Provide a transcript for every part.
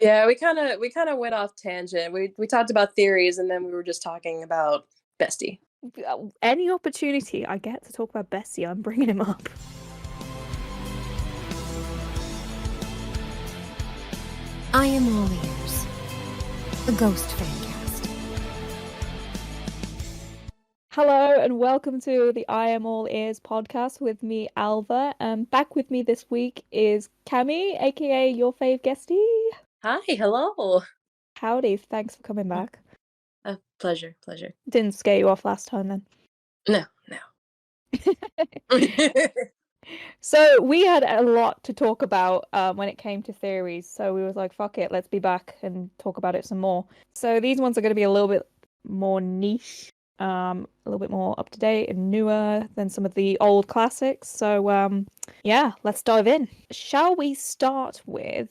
Yeah, we kind of went off tangent. We talked about theories, and then we were just talking about Bestie. Any opportunity I get to talk about Bessie, I'm bringing him up. I am all ears. The Ghost Fancast. Hello and welcome to the I Am All Ears podcast with me, Älva. Back with me this week is Camii, aka YourFavGhestie. Hi, hello. Howdy, thanks for coming back. Pleasure. Didn't scare you off last time then? No. So we had a lot to talk about when it came to theories. So we was like, fuck it, let's be back and talk about it some more. So these ones are going to be a little bit more niche, a little bit more up to date and newer than some of the old classics. So yeah, let's dive in. Shall we start with,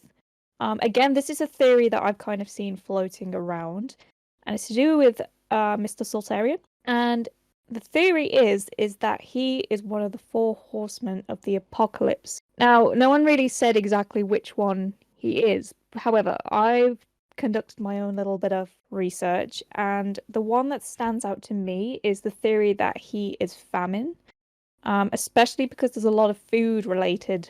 again, this is a theory that I've kind of seen floating around, and it's to do with Mr. Soltarian. And the theory is that he is one of the Four Horsemen of the Apocalypse. Now, no one really said exactly which one he is. However, I've conducted my own little bit of research, and the one that stands out to me is the theory that he is famine, especially because there's a lot of food-related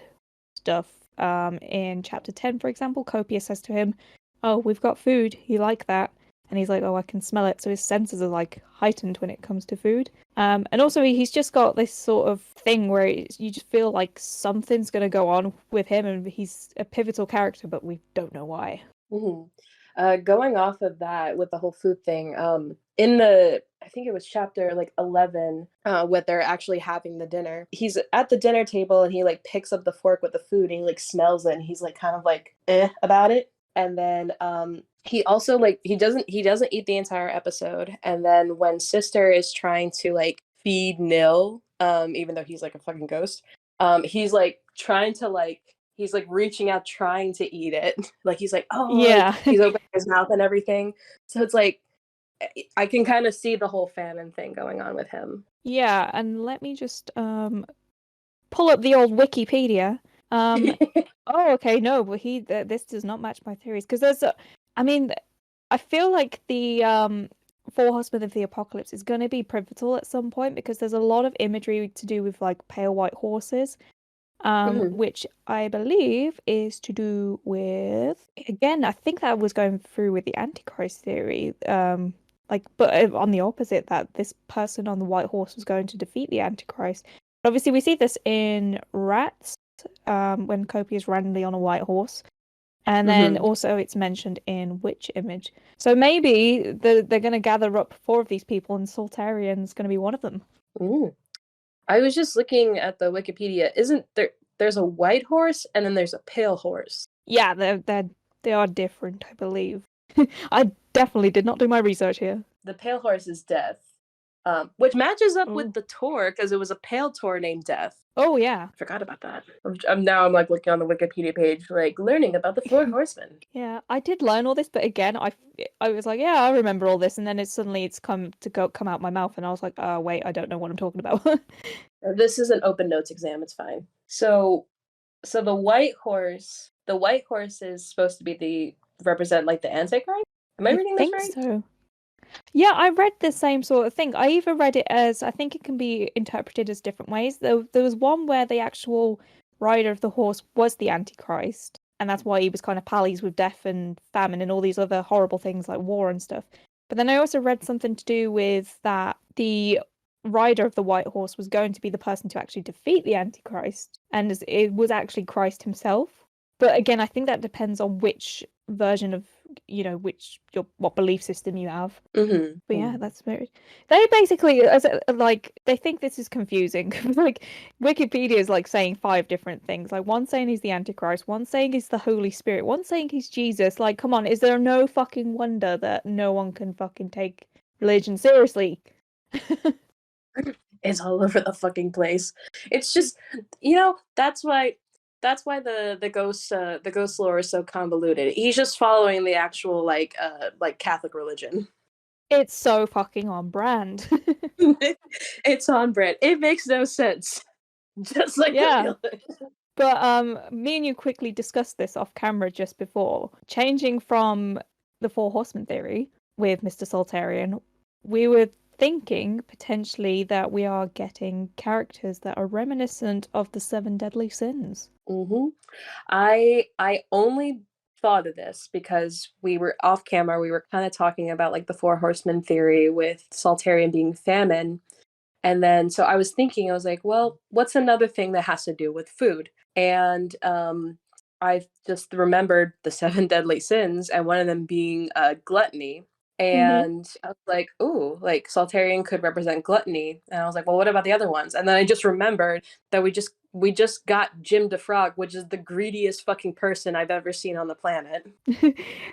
stuff. In chapter 10, for example, Copia says to him, "Oh, we've got food. You like that?" And he's like, "Oh, I can smell it." So his senses are like heightened when it comes to food. And also he's just got this sort of thing where you just feel like something's going to go on with him, and he's a pivotal character, but we don't know why. Going off of that with the whole food thing, I think it was chapter like 11, when they're actually having the dinner. He's at the dinner table and he like picks up the fork with the food and he like smells it and he's like kind of like about it. And then he also like he doesn't eat the entire episode. And then when Sister is trying to like feed Nil, even though he's like a fucking ghost, he's like trying to like he's like reaching out trying to eat it. Like he's like, oh, Yeah. like, he's opening his mouth and everything. So it's like I can kind of see the whole famine thing going on with him. Yeah, and let me just pull up the old Wikipedia. Oh, okay, no, but this does not match my theories because I feel like the Four Horsemen of the Apocalypse is going to be pivotal at some point because there's a lot of imagery to do with like pale white horses, which I believe is to do with, again, I think that was going through with the Antichrist theory, but on the opposite, that this person on the white horse was going to defeat the Antichrist. Obviously, we see this in Rats, when Copia is randomly on a white horse. And then also it's mentioned in Witch Image. So maybe they're going to gather up 4 of these people and Soltarian's going to be one of them. I was just looking at the Wikipedia. Isn't there's a white horse and then there's a pale horse? Yeah, they are different, I believe. I definitely did not do my research here. The pale horse is Death, which matches up with the Tor because it was a pale Tor named Death. Oh yeah, I forgot about that. I'm like looking on the Wikipedia page, like learning about the Four Horsemen. Yeah, I did learn all this, but again, I was like, yeah, I remember all this, and then it's come out my mouth, and I was like, oh wait, I don't know what I'm talking about. This is an open notes exam. It's fine. So the white horse is supposed to be represent like the Antichrist. Am I reading this right? I think so. Yeah, I read the same sort of thing. I even read it as, I think it can be interpreted as different ways. There was one where the actual rider of the horse was the Antichrist, and that's why he was kind of pallies with death and famine and all these other horrible things like war and stuff. But then I also read something to do with that the rider of the white horse was going to be the person to actually defeat the Antichrist, and it was actually Christ himself. But again, I think that depends on which version of, what belief system you have. But yeah, that's very. They basically, they think this is confusing. Like Wikipedia is like saying 5 different things. Like one saying he's the Antichrist, one saying he's the Holy Spirit, one saying he's Jesus. Like, come on, is there no fucking wonder that no one can fucking take religion seriously? It's all over the fucking place. It's just, that's why the ghost lore is so convoluted. He's just following the actual like Catholic religion. It's so fucking on brand. It's on brand. It makes no sense. Just like But me and you quickly discussed this off camera just before. Changing from the Four Horsemen theory with Mr. Soltarian, we were thinking potentially that we are getting characters that are reminiscent of the Seven Deadly Sins. Mm-hmm. I only thought of this because we were off camera. We were kind of talking about like the Four Horsemen theory with Saltarian being famine. And then, so I was thinking, I was like, well, what's another thing that has to do with food? And I just remembered the seven deadly sins, and one of them being gluttony. And I was like, ooh, like Saltarian could represent gluttony. And I was like, well, what about the other ones? And then I just remembered that we just got Jim DeFrog, which is the greediest fucking person I've ever seen on the planet.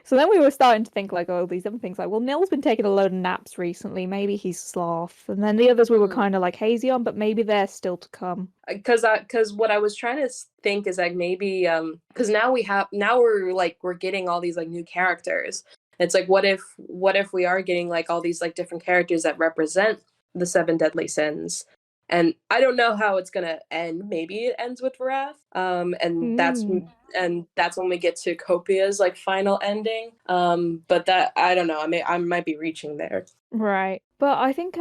So then we were starting to think like, oh, these other things like, well, Nil's been taking a load of naps recently. Maybe he's sloth. And then the others we were kind of like hazy on, but maybe they're still to come. Because what I was trying to think is like maybe because now we're getting all these like new characters. It's like what if we are getting like all these like different characters that represent the seven deadly sins. And I don't know how it's gonna end. Maybe it ends with wrath. And that's when we get to Copia's like final ending. But that I don't know. I might be reaching there. Right. But I think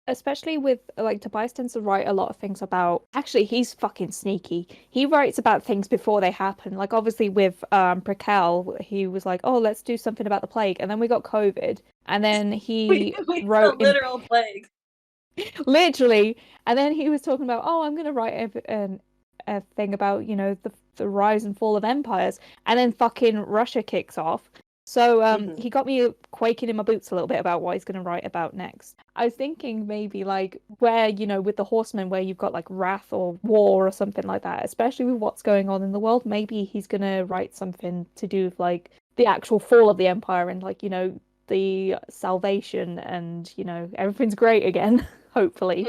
especially with like Tobias tends to write a lot of things about actually he's fucking sneaky. He writes about things before they happen. Like obviously with Prekel, he was like, oh, let's do something about the plague, and then we got COVID, and then he we wrote the literal plague. Literally, and then he was talking about, oh, I'm gonna write a thing about, you know, the rise and fall of empires, and then fucking Russia kicks off. So he got me quaking in my boots a little bit about what he's gonna write about next. I was thinking maybe like where, you know, with the Horsemen, where you've got like wrath or war or something like that, especially with what's going on in the world, maybe he's gonna write something to do with like the actual fall of the empire and like, you know, the salvation and, you know, everything's great again. Hopefully.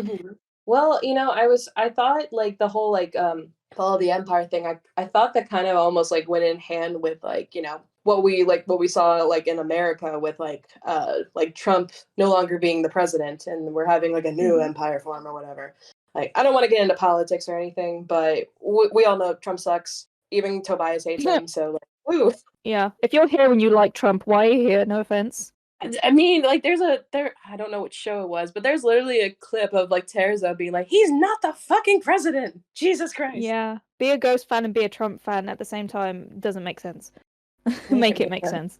Well, you know, I thought like the whole like fall of the empire thing, I thought that kind of almost like went in hand with like, you know, what we saw like in America with like Trump no longer being the president and we're having like a new empire form or whatever. Like I don't want to get into politics or anything, but we all know Trump sucks. Even Tobias hates him, so like woo. Yeah. If you're here and you like Trump, why are you here? No offense. I mean, like there I don't know what show it was, but there's literally a clip of like Terza being like, he's not the fucking president. Jesus Christ. Yeah. Be a Ghost fan and be a Trump fan at the same time doesn't make sense. Make it make sense.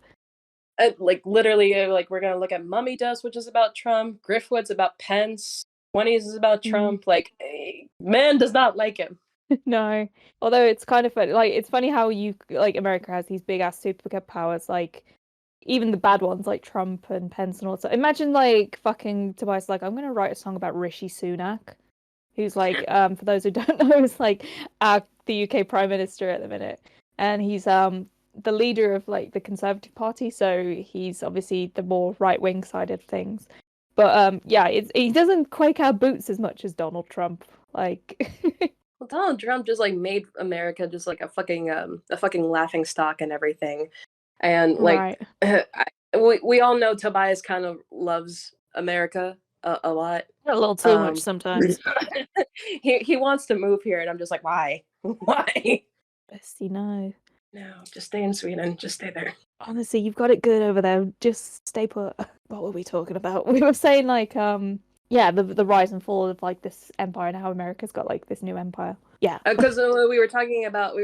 Like literally, like we're gonna look at Mummy Dust, which is about Trump. Griffwood's about Pence. 20s is about Trump. Like, man does not like him. No. Although it's kind of funny. Like, it's funny how you like America has these big ass superpowers, like even the bad ones like Trump and Pence and all that. Imagine like fucking Tobias like, I'm gonna write a song about Rishi Sunak, who's like, for those who don't know, is like the UK Prime Minister at the minute. And he's the leader of like the Conservative Party, so he's obviously the more right wing side of things. But yeah, he doesn't quake our boots as much as Donald Trump. Like Well, Donald Trump just like made America just like a fucking laughing stock and everything. And like we all know Tobias kind of loves America a lot. A little too much sometimes. he wants to move here and I'm just like, why? Why? Bestie, no. No, just stay in Sweden. Just stay there. Honestly, you've got it good over there. Just stay put. What were we talking about? We were saying like yeah, the rise and fall of like this empire and how America's got like this new empire. Yeah. Because we were talking about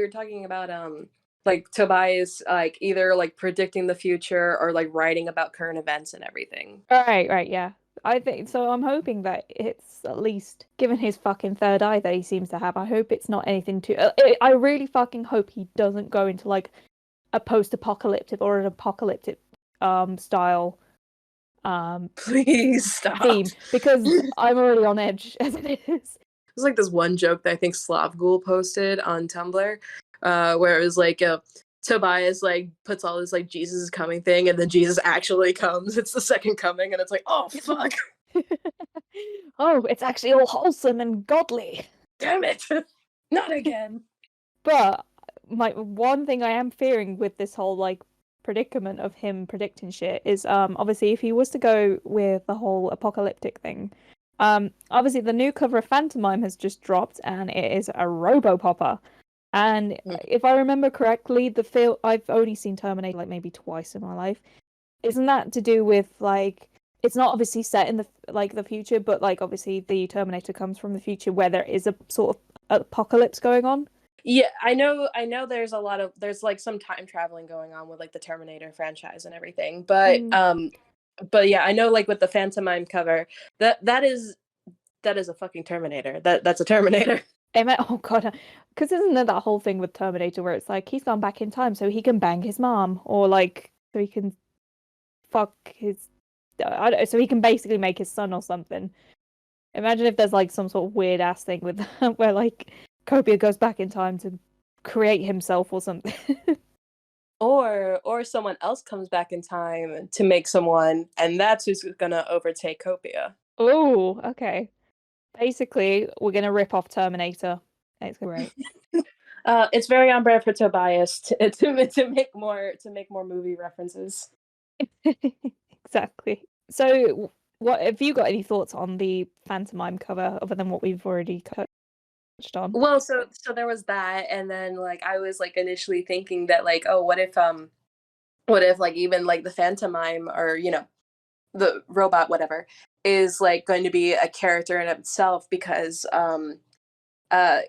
like Tobias like either like predicting the future or like writing about current events and everything. Right, yeah. I think so. I'm hoping that it's at least, given his fucking third eye that he seems to have, I hope it's not anything too. I really fucking hope he doesn't go into like a post-apocalyptic or an apocalyptic style please stop theme, because I'm already on edge as it is. There's like this one joke that I think Slavgul posted on Tumblr, where it was like Tobias like puts all this like Jesus is coming thing, and then Jesus actually comes. It's the second coming, and it's like, oh fuck. Oh, it's actually all wholesome and godly. Damn it, not again. But my one thing I am fearing with this whole like predicament of him predicting shit is obviously if he was to go with the whole apocalyptic thing, Obviously the new cover of Phantomime has just dropped, and it is a Robopopper. And if I remember correctly, the film I've only seen Terminator like maybe twice in my life. Isn't that to do with like it's not obviously set in the future, but like obviously the Terminator comes from the future where there is a sort of apocalypse going on? Yeah, I know there's there's like some time traveling going on with like the Terminator franchise and everything. But yeah, I know like with the Phantomime cover, that is a fucking Terminator. That's a Terminator. Oh god, because isn't there that whole thing with Terminator where it's like he's gone back in time so he can bang his mom, or like so he can fuck his, I don't, so he can basically make his son or something. Imagine if there's like some sort of weird ass thing with where like Copia goes back in time to create himself or something. Or someone else comes back in time to make someone, and that's who's gonna overtake Copia. Oh, okay. Basically, we're gonna rip off Terminator. It's great. It's very on brand for Tobias to make more movie references. Exactly. So, what have you got any thoughts on the Phantomime cover other than what we've already touched on? Well, so there was that, and then like I was like initially thinking that like, oh, what if like even like the Phantomime, or the robot, whatever, is like going to be a character in itself, because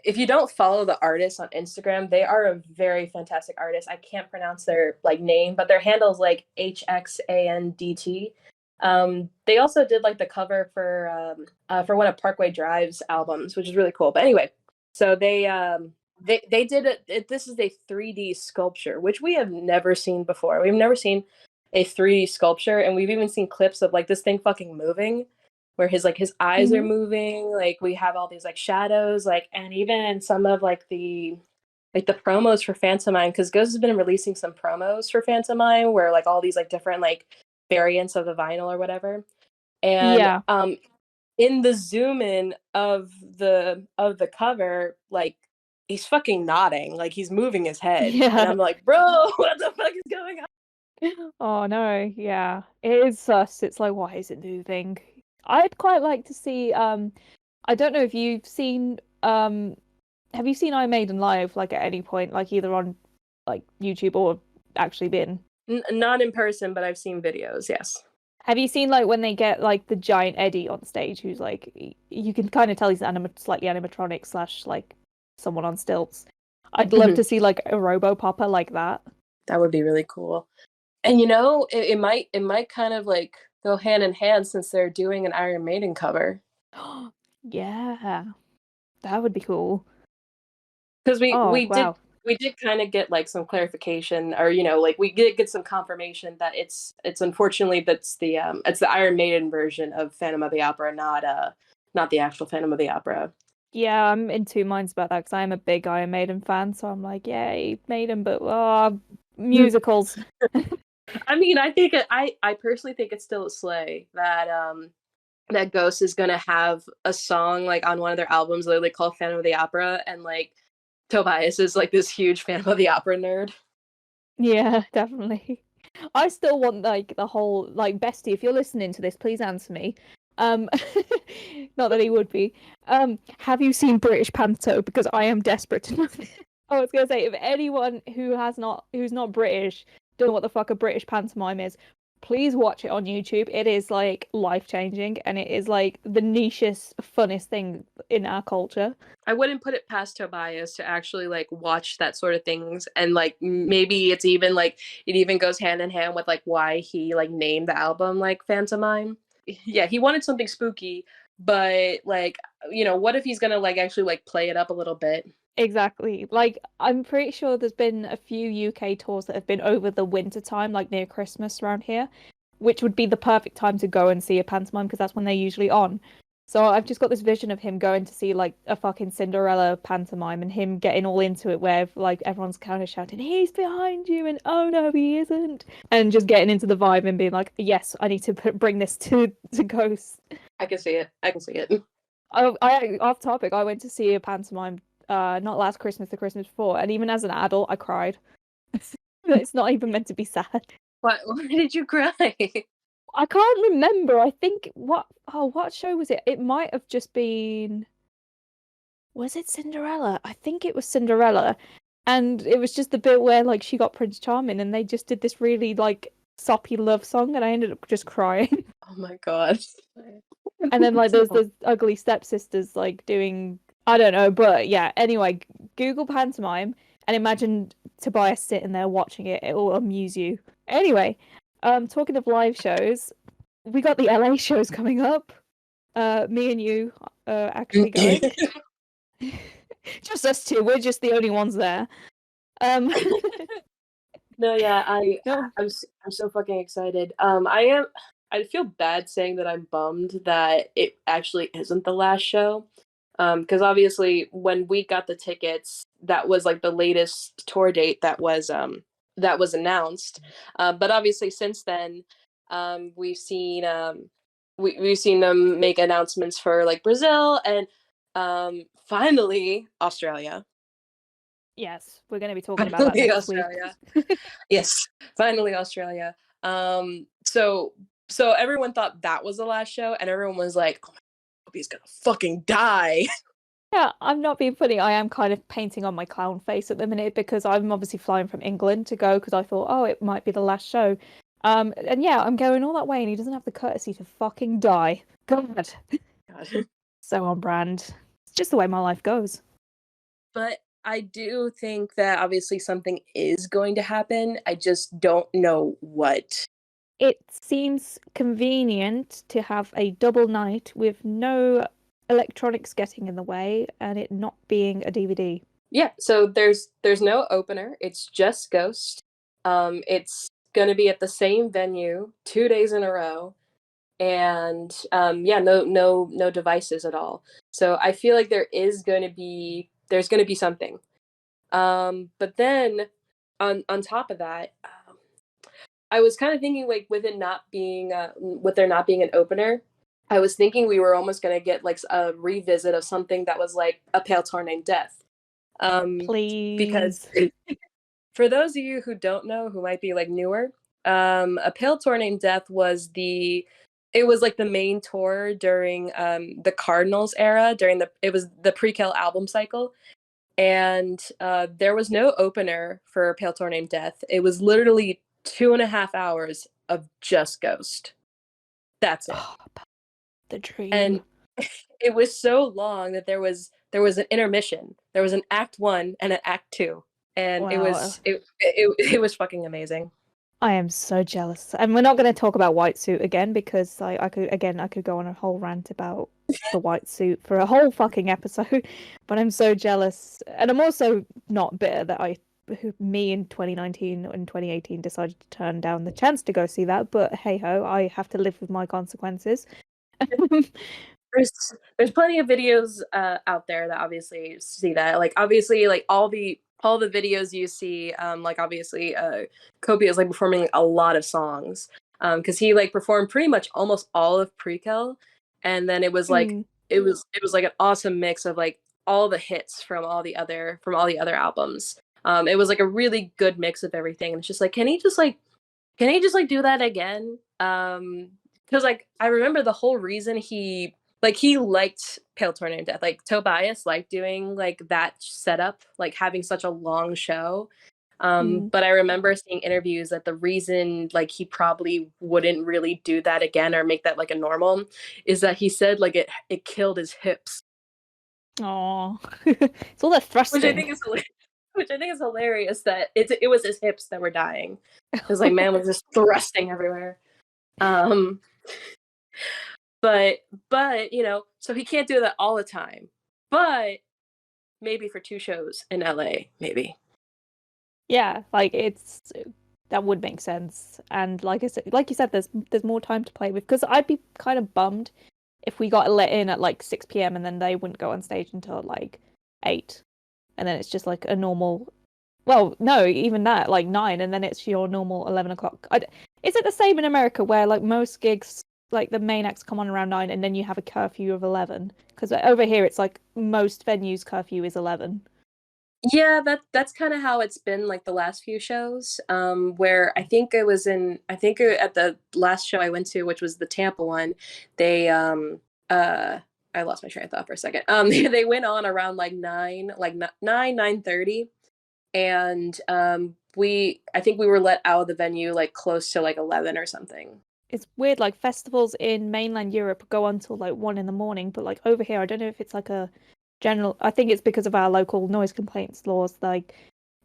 if you don't follow the artists on Instagram, they are a very fantastic artist. I can't pronounce their like name, but their handle's like HXANDT. They also did like the cover for one of Parkway Drive's albums, which is really cool. But anyway, so they did it. This is a 3D sculpture, which we have never seen before. We've never seen a 3D sculpture, and we've even seen clips of like this thing fucking moving, where his eyes are moving. Like we have all these like shadows, like, and even in some of like the promos for Phantomime, because Ghost has been releasing some promos for Phantomime where like all these like different like variants of the vinyl or whatever. And Yeah. in the zoom in of the cover, like he's fucking nodding, like he's moving his head. Yeah. And I'm like, bro, what the fuck is going on? Oh no, yeah. It is sus. It's like, why is it moving? I'd quite like to see I don't know if you've seen have you seen I Maiden live like at any point, like either on like YouTube or actually been? Not in person, but I've seen videos, yes. Have you seen like when they get like the giant Eddie on stage who's like you can kind of tell he's slightly animatronic slash like someone on stilts. I'd love to see like a Robopopper like that. That would be really cool. And it might kind of like go hand in hand, since they're doing an Iron Maiden cover. Yeah. That would be cool. Because wow. we did kind of get like some clarification, or like we did get some confirmation that it's unfortunately it's the Iron Maiden version of Phantom of the Opera, not the actual Phantom of the Opera. Yeah, I'm in two minds about that because I'm a big Iron Maiden fan, so I'm like, yay, Maiden, but musicals. I mean, I personally think it's still a slay that Ghost is gonna have a song like on one of their albums literally called Phantom of the Opera, and like Tobias is like this huge Phantom of the Opera nerd. Yeah, definitely. I still want like the whole like Bestie, if you're listening to this, please answer me. Not that he would be. Have you seen British Panto? Because I am desperate to know. I was gonna say, if anyone who's not British don't know what the fuck a British pantomime is, please watch it on YouTube. It is like life-changing, and it is like the nichest, funnest thing in our culture. I wouldn't put it past Tobias to actually like watch that sort of things, and like maybe it's even like it even goes hand in hand with like why he like named the album like Phantomime. Yeah, he wanted something spooky, but like what if he's gonna like actually like play it up a little bit? Exactly. Like, I'm pretty sure there's been a few UK tours that have been over the winter time, like near Christmas around here, which would be the perfect time to go and see a pantomime because that's when they're usually on. So I've just got this vision of him going to see like a fucking Cinderella pantomime and him getting all into it where like everyone's kind of shouting, "He's behind you," and "Oh no, he isn't," and just getting into the vibe and being like, "Yes, I need to bring this to Ghost." I can see it. I can see it. I off topic, I went to see a pantomime not last Christmas, the Christmas before, and even as an adult, I cried. It's not even meant to be sad. Why did you cry? I can't remember. I think what show was it? It might have just been. Was it Cinderella? I think it was Cinderella. And it was just the bit where like she got Prince Charming and they just did this really like soppy love song and I ended up just crying. Oh my god. And then like there's the ugly stepsisters like doing I don't know, but yeah, anyway, Google pantomime and imagine Tobias sitting there watching it. It will amuse you. Anyway, talking of live shows, we got the LA shows coming up. Me and you actually going. Just us two. We're just the only ones there. No, yeah, No. I'm so fucking excited. I feel bad saying that I'm bummed that it actually isn't the last show. Because obviously when we got the tickets, that was like the latest tour date that was announced. But obviously since then, we've seen we've seen them make announcements for like Brazil and finally Australia. Yes, we're going to be talking about that Finally next Australia. week. Yes, finally Australia. So everyone thought that was the last show, and everyone was like, "Oh my god, he's gonna fucking die." Yeah, I'm not being funny. I am kind of painting on my clown face at the minute because I'm obviously flying from England to go because I thought, oh, it might be the last show. And yeah, I'm going all that way and he doesn't have the courtesy to fucking die. God. God. So on brand. It's just the way my life goes. But I do think that obviously something is going to happen. I just don't know what. It seems convenient to have a double night with no electronics getting in the way and it not being a DVD. Yeah, so there's no opener. It's just Ghost. It's gonna be at the same venue 2 days in a row, and yeah, no devices at all. So I feel like there's gonna be something. But then on top of that, I was kind of thinking like with there not being an opener, I was thinking we were almost gonna get like a revisit of something that was like A Pale Tor Named Death. Because Please. for those of you who don't know, who might be like newer, A Pale Tor Named Death was it was like the main tour during the Cardinals era, it was the pre-Kill album cycle. And there was no opener for Pale Tor Named Death. It was literally 2.5 hours of just Ghost. That's it. Oh, the dream. And it was so long that there was an intermission. There was an act 1 and an act 2, and Wow. it was fucking amazing. I am so jealous. And we're not going to talk about White Suit again because I could go on a whole rant about the White Suit for a whole fucking episode. But I'm so jealous. And I'm also not bitter that me in 2019 and 2018 decided to turn down the chance to go see that. But hey ho, I have to live with my consequences. There's plenty of videos out there that obviously see that. Like obviously like all the videos you see, like obviously Kobe is like performing like, a lot of songs. Because he like performed pretty much almost all of Pre-Kill, and then it was like it was like an awesome mix of like all the hits from all the other albums. It was like a really good mix of everything. And it's just like, can he just like do that again? Because like I remember the whole reason he liked Pale Tor Named Death. Like Tobias liked doing like that setup, like having such a long show. But I remember seeing interviews that the reason like he probably wouldn't really do that again or make that like a normal is that he said like it killed his hips. Oh, it's all that thrusting. Which I think is hilarious that it was his hips that were dying. Because like man was just thrusting everywhere. But you know, so he can't do that all the time. But maybe for 2 shows in LA, maybe. Yeah, like that would make sense. And like I said, like you said, there's more time to play with. Because I'd be kind of bummed if we got let in at like 6 p.m. and then they wouldn't go on stage until like 8, and then it's just like a normal. Well, no, even that, like 9, and then it's your normal 11 o'clock. Is it the same in America where like most gigs, like the main acts come on around 9, and then you have a curfew of 11? Because over here, it's like most venues' curfew is 11. Yeah, that's kind of how it's been like the last few shows. Where I think at the last show I went to, which was the Tampa one, they uh I lost my train of thought for a second. They went on around like 9:30, and I think we were let out of the venue like close to like 11 or something. It's weird, like festivals in mainland Europe go until like 1 in the morning, but like over here, I don't know if it's like a general. I think it's because of our local noise complaints laws. Like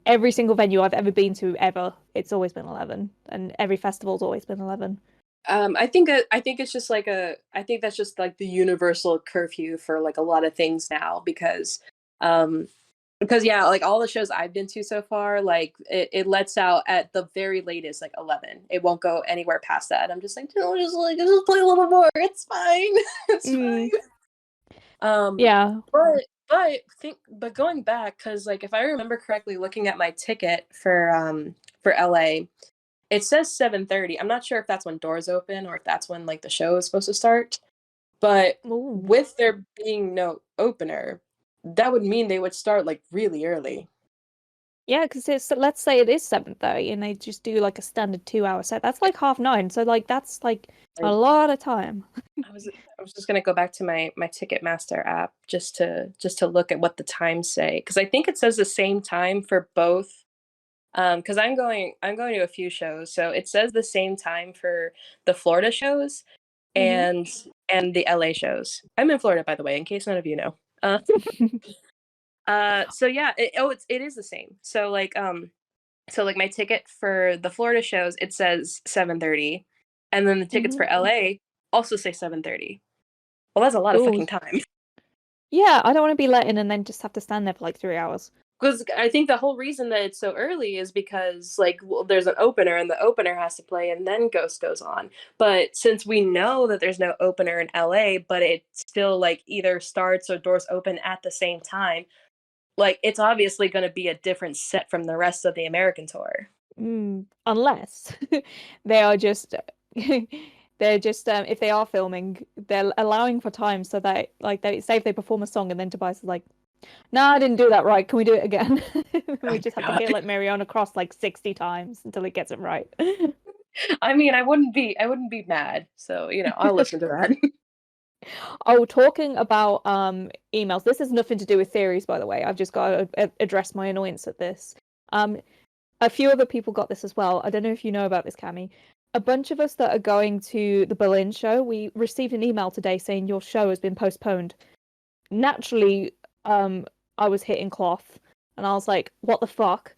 every single venue I've ever been to ever, it's always been 11, and every festival's always been 11. I think it's just like I think that's just like the universal curfew for like a lot of things now um because yeah, like all the shows I've been to so far, like it lets out at the very latest like 11. It won't go anywhere past that. I'm just like, no, just play a little more. It's fine. It's fine. Yeah. But going back, because like if I remember correctly, looking at my ticket for LA, it says 7:30. I'm not sure if that's when doors open or if that's when like the show is supposed to start. But Ooh. with there being no opener, that would mean they would start like really early. Yeah, because let's say it is 7:30 and they just do like a standard 2 hour set. That's like 9:30, so like that's like a lot of time. I was just gonna go back to my Ticketmaster app just to look at what the times say, because I think it says the same time for both. Because I'm going to a few shows, so it says the same time for the Florida shows Mhm. and the LA shows. I'm in Florida, by the way, in case none of you know. So yeah, it is the same. So like my ticket for the Florida shows, it says 7:30, and then the tickets Mhm. for LA also say 7:30. Well, that's a lot of Ooh. fucking time. Yeah, I don't want to be let in and then just have to stand there for like 3 hours. Because I think the whole reason that it's so early is because like there's an opener and the opener has to play and then Ghost goes on. But since we know that there's no opener in LA, but it still like either starts or doors open at the same time, like it's obviously going to be a different set from the rest of the American tour. Unless they are just they're just if they are filming, they're allowing for time so that like they say if they perform a song and then Tobias is like, "No, I didn't do that right. Can we do it again?" Oh We just have to God. hear like Mariana Cross like 60 times until it gets it right. I mean, I wouldn't be mad. So, I'll listen to that. Oh, talking about emails. This has nothing to do with theories, by the way. I've just got to address my annoyance at this. A few other people got this as well. I don't know if you know about this, Camii. A bunch of us that are going to the Berlin show, we received an email today saying your show has been postponed. Naturally, I was hitting cloth, and I was like, "What the fuck?"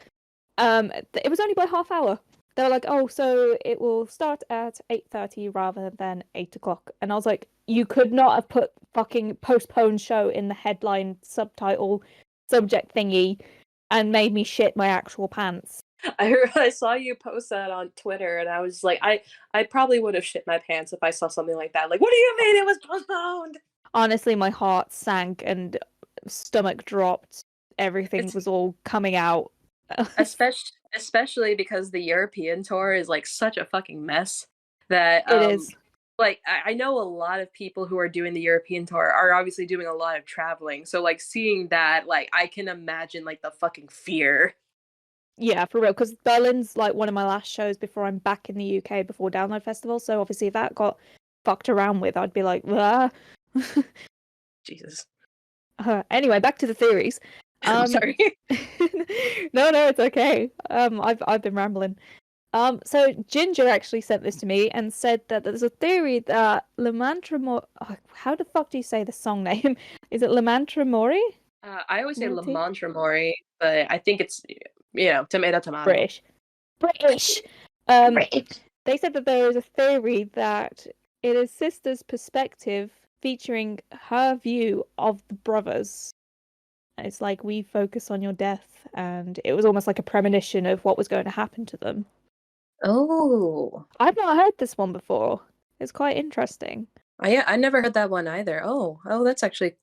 It was only by half hour. They were like, "Oh, so it will start at 8:30 rather than 8 o'clock," and I was like, "You could not have put fucking postponed show in the headline subtitle subject thingy and made me shit my actual pants." I saw you post that on Twitter, and I was like, I probably would have shit my pants if I saw something like that. Like, what do you mean it was postponed? Honestly, my heart sank and stomach dropped. Everything It's was all coming out. especially because the European tour is like such a fucking mess that It is. like I know a lot of people who are doing the European tour are obviously doing a lot of traveling. So like seeing that, like I can imagine like the fucking fear. Yeah, for real. Because Berlin's like one of my last shows before I'm back in the UK before Download Festival. So obviously, if that got fucked around with, I'd be like, ah. Jesus. Anyway, back to the theories. I'm sorry. No, it's okay. I've been rambling. So Ginger actually sent this to me and said that there's a theory that Lamantramori. Oh, how the fuck do you say the song name? Is it Lamantramori? I always say Morty? Lamantra Mori, but I think it's tomato tomato. British. Right. They said that there is a theory that it is Sister's perspective featuring her view of the brothers. It's like we focus on your death, and it was almost like a premonition of what was going to happen to them. Oh. I've not heard this one before. It's quite interesting. Yeah, I never heard that one either. That's actually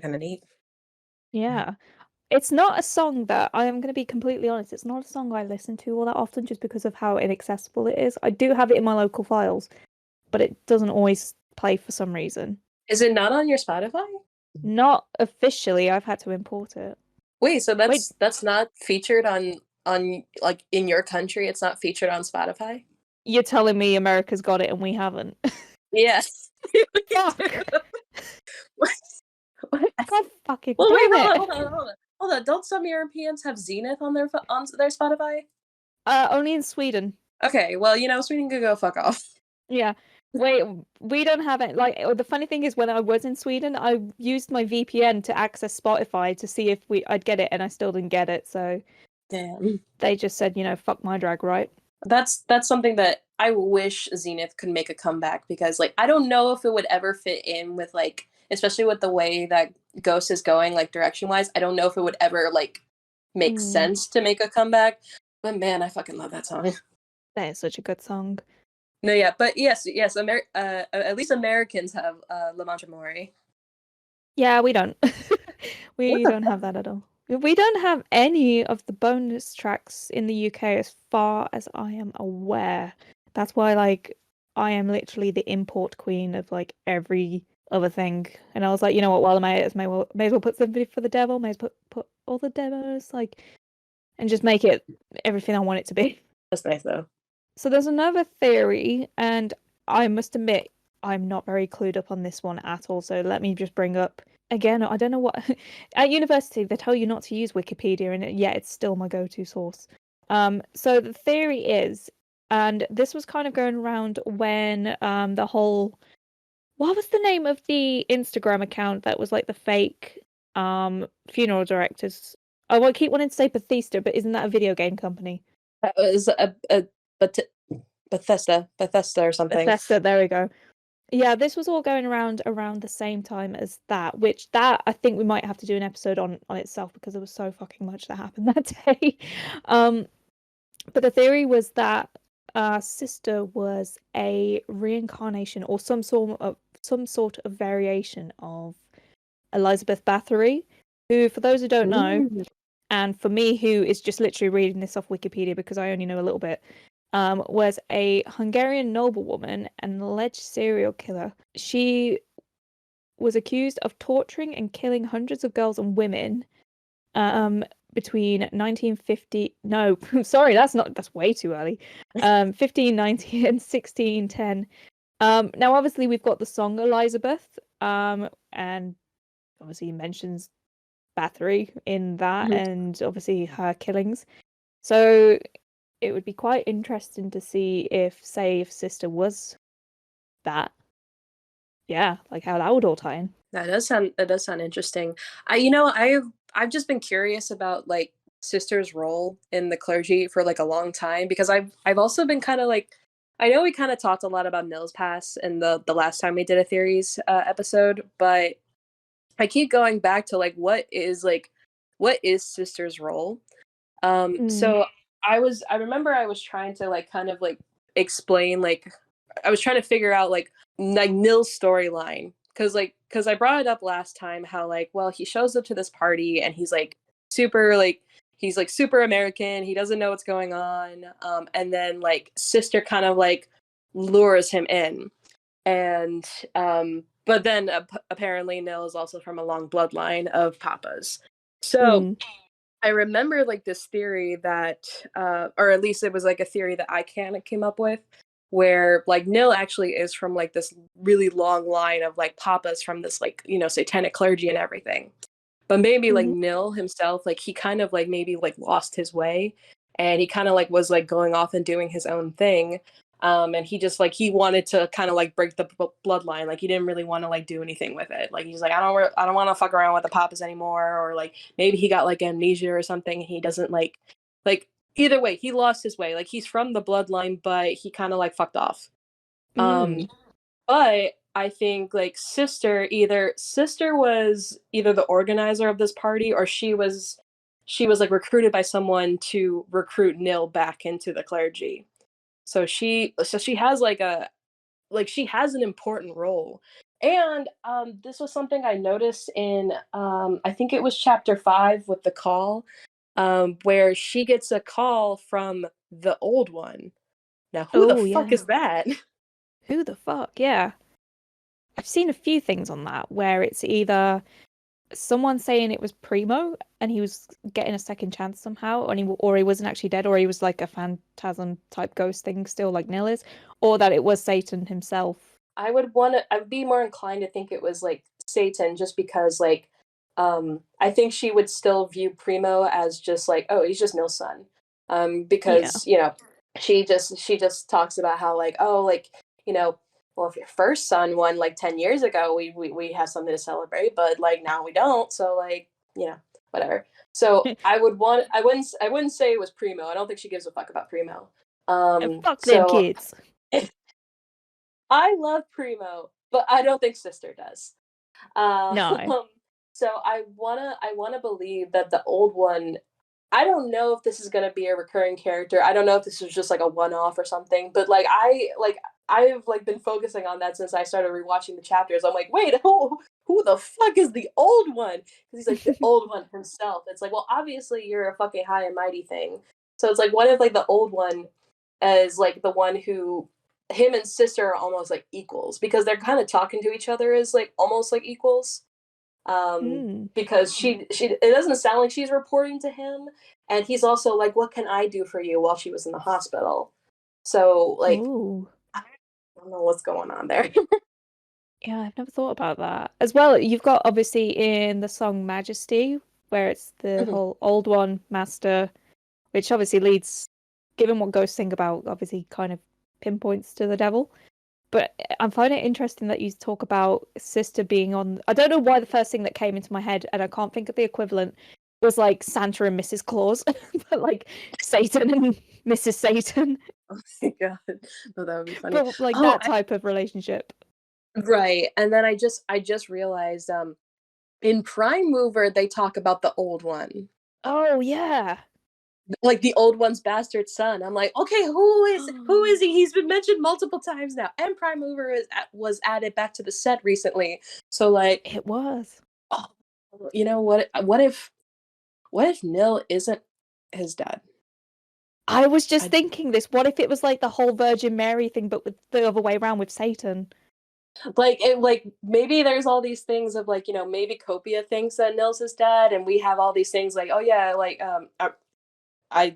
kind of neat. Yeah. It's not a song that I am going to be completely honest. It's not a song I listen to all that often just because of how inaccessible it is. I do have it in my local files, but it doesn't always play for some reason. Is it not on your Spotify? Not officially. I've had to import it. Wait, so Wait, that's not featured on like in your country? It's not featured on Spotify? you're telling me America's got it and we haven't? Yes. Fuck. What? God fucking Well, wait, damn hold on, it. hold on. Don't some Europeans have Zenith on their Spotify? Only in Sweden. Okay, well, Sweden could go fuck off. Yeah. Wait, we don't have it. Like, the funny thing is, when I was in Sweden, I used my VPN to access Spotify to see if I'd get it, and I still didn't get it. So Damn. they just said, fuck my drag, right? That's something that I wish Zenith could make a comeback, because like I don't know if it would ever fit in with like, especially with the way that Ghost is going like direction wise. I don't know if it would ever like make sense to make a comeback. But man, I fucking love that song. That is such a good song. No, yeah, but yes, at least Americans have La Mancha Mori. Yeah, we don't. What We the don't have that at all. We don't have any of the bonus tracks in the UK as far as I am aware. That's why, like, I am literally the import queen of like every other thing. And I was like, you know what, while I'm at it, may as well put something for the devil, may as well put all the demos, like, and just make it everything I want it to be. That's nice though. So there's another theory, and I must admit, I'm not very clued up on this one at all. So let me just bring up again. I don't know what at university they tell you not to use Wikipedia, and yet it's still my go-to source. So the theory is, and this was kind of going around when the whole, what was the name of the Instagram account that was like the fake funeral directors? Oh, I keep wanting to say Bethesda, but isn't that a video game company? That was a Bethesda or something. Bethesda, there we go. Yeah, this was all going around the same time as that, which that I think we might have to do an episode on itself, because there was so fucking much that happened that day. But the theory was that Sister was a reincarnation or some sort of variation of Elizabeth Bathory, who, for those who don't know, and for me, who is just literally reading this off Wikipedia because I only know a little bit, was a Hungarian noblewoman and alleged serial killer. She was accused of torturing and killing hundreds of girls and women between 1950. No, sorry, that's way too early. 1590 and 1610. Now, obviously, we've got the song Elizabeth, and obviously he mentions Bathory in that, and obviously her killings. So it would be quite interesting to see if Sister was that. Yeah, like how that would all tie in. That does sound interesting. I've just been curious about like Sister's role in the clergy for like a long time, because I've also been kind of like, I know we kind of talked a lot about Nils Pass in the last time we did a theories episode, but I keep going back to like what is Sister's role? So I remember I was trying to like kind of like explain, like I was trying to figure out like Nil's storyline, because I brought it up last time how like, well, he shows up to this party and he's like super American, he doesn't know what's going on, and then like Sister kind of like lures him in, and but then apparently Nil is also from a long bloodline of papas. So I remember like this theory that, or at least it was like a theory that I kind of came up with, where like Nil actually is from like this really long line of like papas from this like, satanic clergy and everything. But maybe like Nil himself, like he kind of like maybe like lost his way, and he kind of like was like going off and doing his own thing. And he just like, he wanted to kind of like break the bloodline. Like he didn't really want to like do anything with it. Like he's like, I don't want to fuck around with the papas anymore. Or like maybe he got like amnesia or something. And he doesn't like either way, he lost his way. Like he's from the bloodline, but he kind of like fucked off. But I think like Sister was either the organizer of this party, or she was like recruited by someone to recruit Nil back into the clergy. So she has she has an important role. And this was something I noticed in I think it was chapter 5 with the call, where she gets a call from the old one. Now who the fuck is that? Who the fuck? Yeah. I've seen a few things on that where it's either someone saying it was Primo and he was getting a second chance somehow, or he wasn't actually dead, or he was like a phantasm type ghost thing still, like Nil is, or that it was Satan himself. I'd be more inclined to think it was like Satan, just because like I think she would still view Primo as just like, oh, he's just Nil's son. Because she just talks about how like, oh, like, well, if your first son won like 10 years ago, we have something to celebrate, but like now we don't, so like, whatever. So I wouldn't say it was Primo. I don't think she gives a fuck about Primo. And fuck them So kids. I love Primo, but I don't think Sister does. No. So I wanna believe that the old one. I don't know if this is gonna be a recurring character. I don't know if this was just like a one-off or something. But I've like been focusing on that since I started rewatching the chapters. I'm like, wait, who the fuck is the old one? Because he's like the old one himself. It's like, well, obviously you're a fucking high and mighty thing. So it's like, what if like the old one is like the one who him and Sister are almost like equals, because they're kind of talking to each other as like almost like equals. Because she it doesn't sound like she's reporting to him, and he's also like, what can I do for you, while she was in the hospital. So like, Ooh. I don't know what's going on there. Yeah, I've never thought about that. As well, you've got obviously in the song Majesty, where it's the whole old one, master, which obviously leads, given what ghosts think about, obviously kind of pinpoints to the devil. But I find it interesting that you talk about Sister being on. I don't know why the first thing that came into my head, and I can't think of the equivalent, was like Santa and Mrs. Claus, but like Satan and Mrs. Satan. Oh my god, no, that would be funny. But like that type of relationship. Right, and then I just realized, in Prime Mover they talk about the old one, Oh yeah. like the old one's bastard son. I'm like, okay, who is he? He's been mentioned multiple times now, and Prime Mover was added back to the set recently. So like, It was. oh, you know what? What if Nil isn't his dad? I was just thinking this. What if it was like the whole Virgin Mary thing, but with the other way around with Satan? Like maybe there's all these things of like, maybe Copia thinks that Nil's his dad, and we have all these things like, oh yeah, like I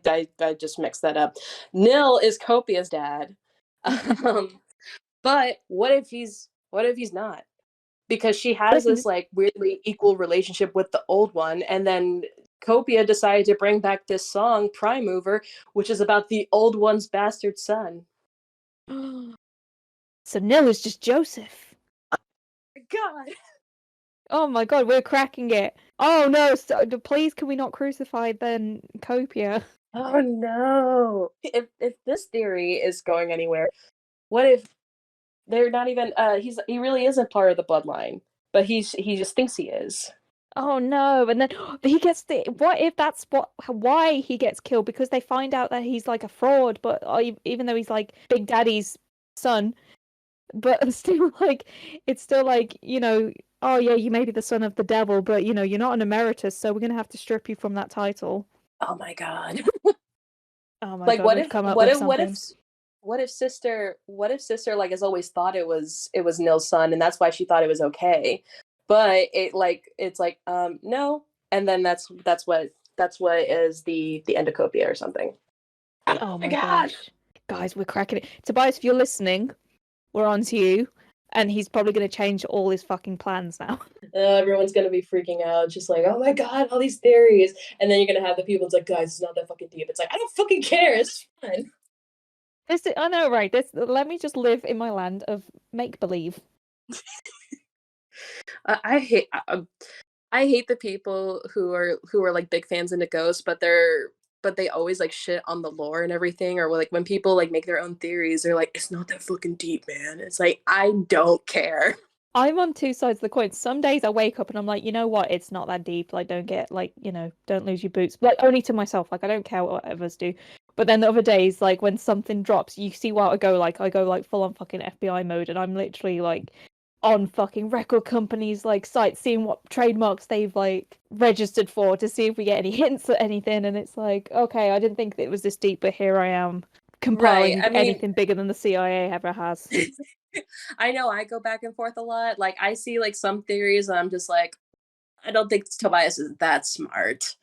just mixed that up. Nil is Copia's dad. But what if he's not? Because she has this like weirdly equal relationship with the old one, and then Copia decided to bring back this song, Prime Mover, which is about the old one's bastard son. So Nil is just Joseph. God. Oh my god, we're cracking it. Oh no, please can we not crucify then Copia? Oh no. If this theory is going anywhere, what if they're not even he really isn't part of the bloodline, but he just thinks he is. Oh no, and then he gets what if that's why he gets killed, because they find out that he's like a fraud, but even though he's like Big Daddy's son, but still like it's still like, oh yeah, you may be the son of the devil, but you're not an emeritus, so we're gonna have to strip you from that title. Oh my god. Oh my Like, god, we've come up with something. what if sister like has always thought it was Nil's son, and that's why she thought it was okay, but it's like, no, and then that's what is the endocopia or something. Oh my gosh. Guys, we're cracking it. Tobias, if you're listening, we're on to you. And he's probably going to change all his fucking plans now. Everyone's going to be freaking out, just like, oh my god, all these theories. And then you're going to have the people, it's like, guys, it's not that fucking deep. It's like, I don't fucking care. It's fun. I know, right? Let me just live in my land of make-believe. I hate the people who are like big fans into ghosts, but they always like shit on the lore and everything, or like when people like make their own theories, they're like, it's not that fucking deep, man. It's like, I don't care. I'm on two sides of the coin. Some days I wake up and I'm like, you know what? It's not that deep. Like, don't get like, don't lose your boots. Like, only to myself. Like, I don't care what others do. But then the other days, like when something drops, you see what I go like full on fucking FBI mode, and I'm literally like on fucking record companies like sites, seeing what trademarks they've like registered for to see if we get any hints at anything. And it's like, okay, I didn't think that it was this deep, but here I am compiling anything bigger than the CIA ever has. I know, I go back and forth a lot. Like, I see like some theories and I'm just like, I don't think Tobias is that smart.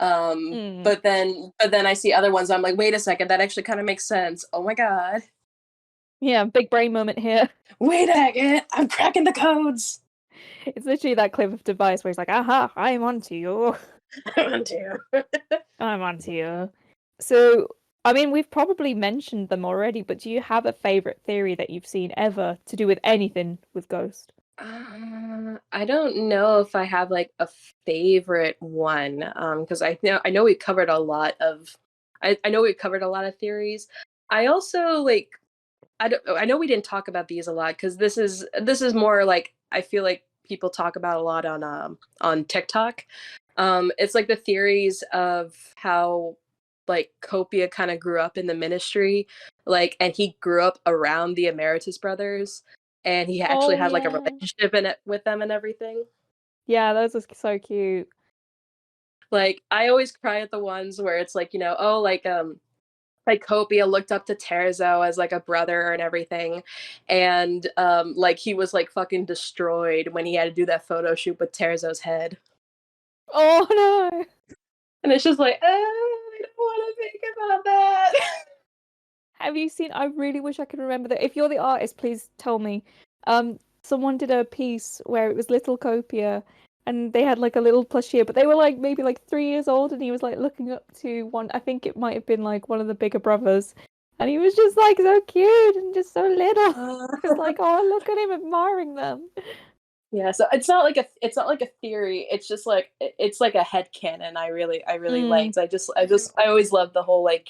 Mm. But then I see other ones. I'm like, wait a second, that actually kind of makes sense. Oh my god. Yeah, big brain moment here. Wait a second, I'm cracking the codes. It's literally that clip of Tobias where he's like, aha, I'm onto you. I want to. I'm onto you. So, I mean, we've probably mentioned them already, but do you have a favorite theory that you've seen ever to do with anything with Ghost? I don't know if I have like a favorite one, because I know we covered a lot of, I know we covered a lot of theories. I also like, I know we didn't talk about these a lot because this is more like I feel like people talk about a lot on TikTok. It's like the theories of how like Copia kind of grew up in the ministry, like, and he grew up around the Emeritus brothers, and he actually Oh, had like a yeah. relationship in it with them and everything. Yeah, those are so cute. Like I always cry at the ones where it's like, oh, like Copia looked up to Terzo as like a brother and everything, and like he was like fucking destroyed when he had to do that photo shoot with Terzo's head, Oh, no. and it's just like, I don't want to think about that. Have you seen? I really wish I could remember that. If you're the artist, please tell me. Someone did a piece where it was little Copia, and they had like a little plushie, but they were like maybe like 3 years old, and he was like looking up to one. I think it might have been like one of the bigger brothers, and he was just like so cute and just so little. It's like, oh, look at him admiring them. Yeah, so it's not like a theory. It's just like it's like a headcanon. I really Mm. liked. I always loved the whole like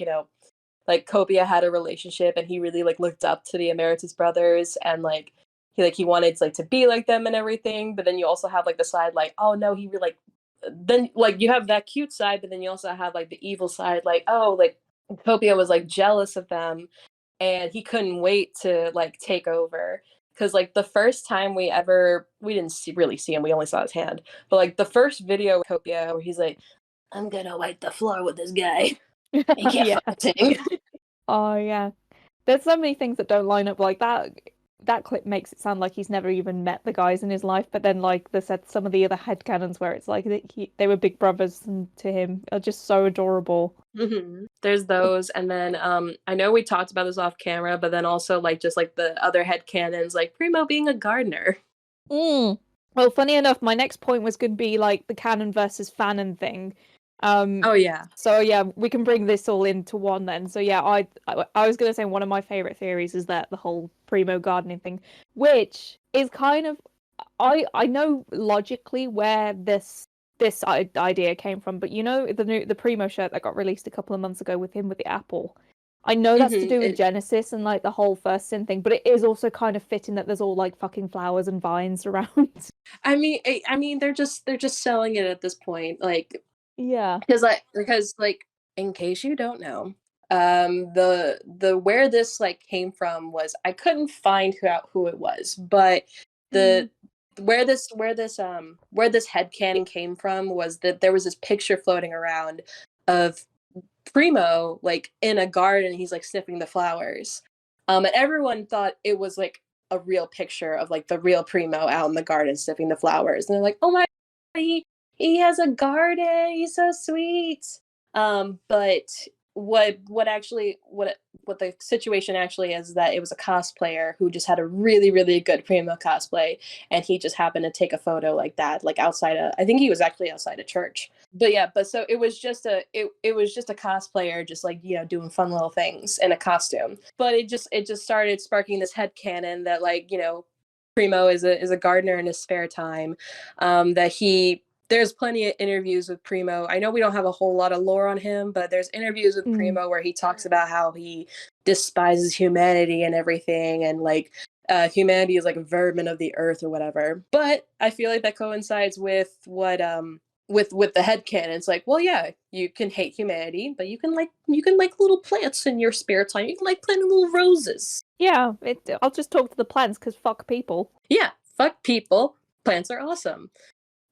like Copia had a relationship and he really like looked up to the Emeritus brothers, and like he wanted like to be like them and everything. But then you also have like the side like, oh no, he really like, then like you have that cute side, but then you also have like the evil side, like, oh, like Copia was like jealous of them and he couldn't wait to like take over. Because like the first time we didn't really see him, we only saw his hand, but like the first video with Copia where he's like, I'm gonna wipe the floor with this guy, he can't Yeah. fucking sing. Oh, yeah. There's so many things that don't line up like that. That clip makes it sound like he's never even met the guys in his life, but then like they said, some of the other headcanons where it's like they were big brothers to him are just so adorable. There's those, and then I know we talked about this off camera, but then also like just like the other headcanons, like Primo being a gardener. Well, funny enough, my next point was going to be like the canon versus fanon thing. Oh yeah. So yeah, we can bring this all into one then. So yeah, I was going to say one of my favorite theories is that the whole Primo gardening thing, which is kind of I know logically where this idea came from, but the Primo shirt that got released a couple of months ago with him with the apple. I know that's to do with Genesis and like the whole first sin thing, but it is also kind of fitting that there's all like fucking flowers and vines around. I mean they're just selling it at this point, like, Yeah. because like in case you don't know, the where this like came from was I couldn't find who it was, but the where this headcanon came from was that there was this picture floating around of Primo like in a garden, he's like sniffing the flowers, and everyone thought it was like a real picture of like the real Primo out in the garden sniffing the flowers, and they're like, oh my god, he has a garden, he's so sweet. But what the situation actually is that it was a cosplayer who just had a really really good Primo cosplay, and he just happened to take a photo like that, like outside I think he was actually outside a church. But yeah, but so it was just a cosplayer just like doing fun little things in a costume. But it just started sparking this headcanon that like Primo is a gardener in his spare time, that there's plenty of interviews with Primo. I know we don't have a whole lot of lore on him, but there's interviews with Primo where he talks about how he despises humanity and everything, and like humanity is like a vermin of the earth or whatever. But I feel like that coincides with what with the headcanon. It's like, well, yeah, you can hate humanity, but you can like little plants in your spare time. You can like planting little roses. Yeah, I'll just talk to the plants because fuck people. Yeah, fuck people. Plants are awesome.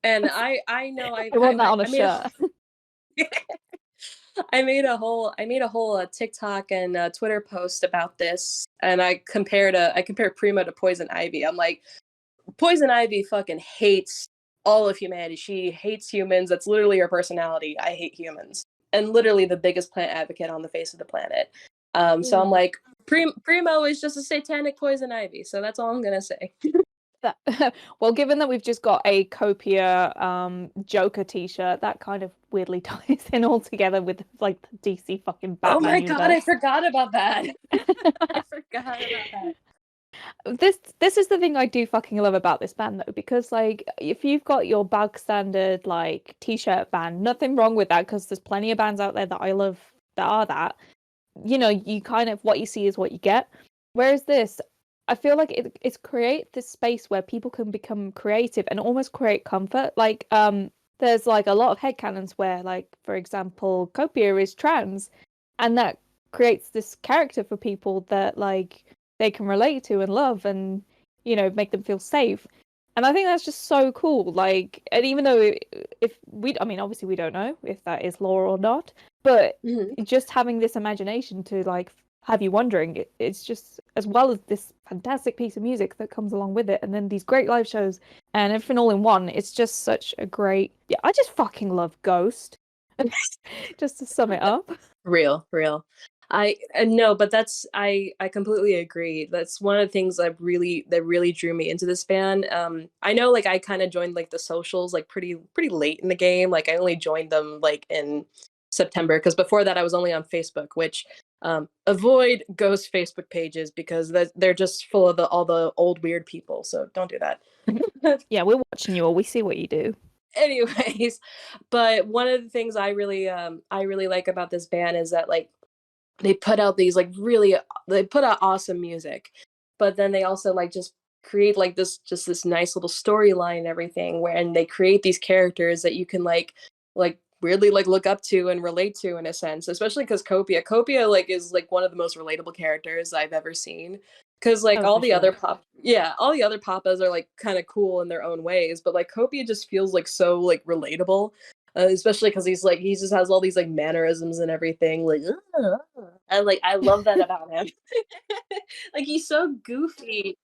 And I know I want that on a shirt. I made a whole TikTok and Twitter post about this, and I compared Primo to Poison Ivy. I'm like, Poison Ivy fucking hates all of humanity. She hates humans. That's literally her personality. I hate humans. And literally the biggest plant advocate on the face of the planet. So I'm like, Primo is just a satanic poison ivy. So that's all I'm gonna say. Well, given that we've just got a Copia Joker t-shirt, that kind of weirdly ties in all together with like the DC fucking Batman Oh my universe. god, I forgot about that. I forgot about that. This is the thing I do fucking love about this band though, because like if you've got your bog standard like t-shirt band, nothing wrong with that, because there's plenty of bands out there that I love that are that. You know, you kind of, what you see is what you get. Whereas this, I feel like it's create this space where people can become creative and almost create comfort. Like there's like a lot of headcanons where, like, for example, Copia is trans, and that creates this character for people that like they can relate to and love, and you know, make them feel safe. And I think that's just so cool. Like, and even though if we, I mean, obviously we don't know if that is lore or not, but just having this imagination to like have you wondering, it's just, as well as this fantastic piece of music that comes along with it, and then these great live shows and everything all in one. It's just such a great, yeah, I just fucking love Ghost. Just to sum it up. Real. I no, but that's, I completely agree. That's one of the things that really drew me into this band. I know, like, I kind of joined like the socials like pretty late in the game. Like I only joined them like in September, because before that I was only on Facebook, which avoid ghost Facebook pages because they're just full of all the old weird people. So don't do that. Yeah, we're watching you all. We see what you do. Anyways, but one of the things I really like about this band is that like they put out these like they put out awesome music, but then they also like just create like this nice little storyline and everything, where and they create these characters that you can like weirdly like look up to and relate to in a sense, especially because Copia like is like one of the most relatable characters I've ever seen, because like Oh, for sure. all the other papas are like kind of cool in their own ways, but like Copia just feels like so like relatable, especially because he just has all these like mannerisms and everything, like and like I love that about him. Like he's so goofy.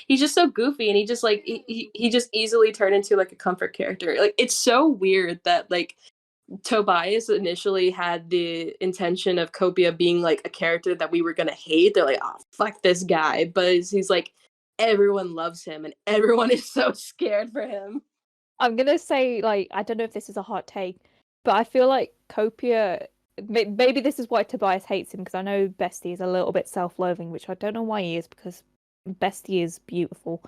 He's just so goofy, and he just like he just easily turned into like a comfort character. Like it's so weird that like Tobias initially had the intention of Copia being like a character that we were gonna hate. They're like, oh fuck this guy, but he's like everyone loves him and everyone is so scared for him. I'm gonna say, like, I don't know if this is a hot take, but I feel like Copia, maybe this is why Tobias hates him, because I know Bestie is a little bit self-loathing, which I don't know why he is, because Bestie is beautiful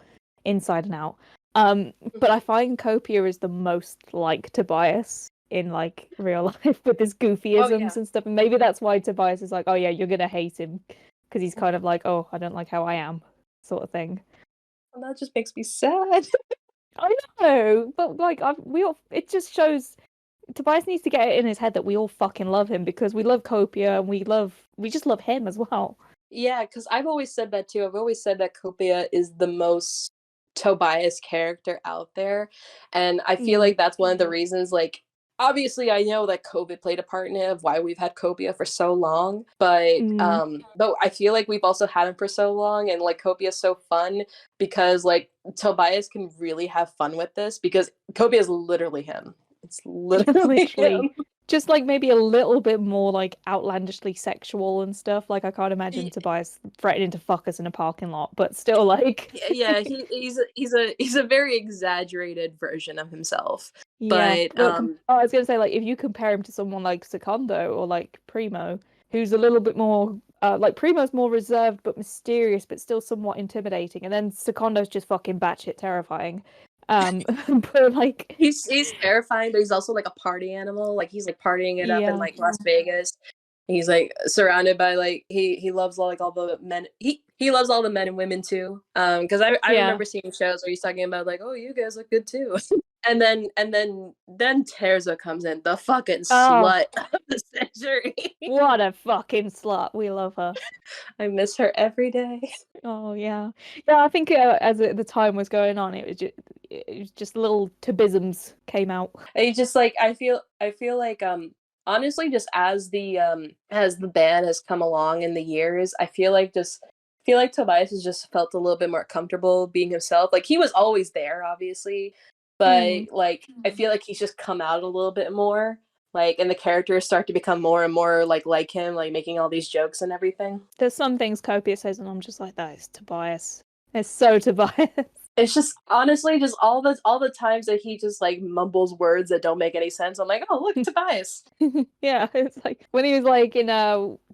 inside and out. But I find Copia is the most like Tobias in like real life with his goofyisms and stuff, and maybe that's why Tobias is like, oh yeah, you're gonna hate him, because he's kind of like, oh, I don't like how I am, sort of thing. And that just makes me sad. I know, but like it just shows Tobias needs to get it in his head that we all fucking love him, because we love Copia and we just love him as well. Yeah, because I've always said that too. I've always said that Copia is the most Tobias character out there, and I feel like that's one of the reasons. Like, obviously, I know that COVID played a part in it of why we've had Copia for so long, but though I feel like we've also had him for so long, and like Copia is so fun because like Tobias can really have fun with this because Copia is literally him. It's literally him. Just like maybe a little bit more like outlandishly sexual and stuff. Like I can't imagine Tobias threatening to fuck us in a parking lot, but still like yeah, he's a very exaggerated version of himself. Yeah, But I was gonna say, like, if you compare him to someone like Secondo or like Primo, who's a little bit more like Primo's more reserved but mysterious, but still somewhat intimidating, and then Secondo's just fucking batshit terrifying. But like he's terrifying, but he's also like a party animal. Like he's like partying it up in like Las Vegas. He's like surrounded by like he loves all the men. He loves all the men and women too. Because I remember seeing shows where he's talking about like, oh, you guys look good too. and then Terza comes in, the fucking slut of the century. What a fucking slut. We love her. I miss her every day. Oh yeah. Yeah, I think as the time was going on, it was just little tibisms came out. I just like I feel like honestly, just as the band has come along in the years, I feel like Tobias has just felt a little bit more comfortable being himself. Like he was always there, obviously, but like I feel like he's just come out a little bit more, like, and the characters start to become more and more like him, like making all these jokes and everything. There's some things Copia says, and I'm just like, that is Tobias. It's so Tobias. It's just honestly just all the times that he just like mumbles words that don't make any sense. I'm like, oh look, Tobias. Yeah, it's like when he was like in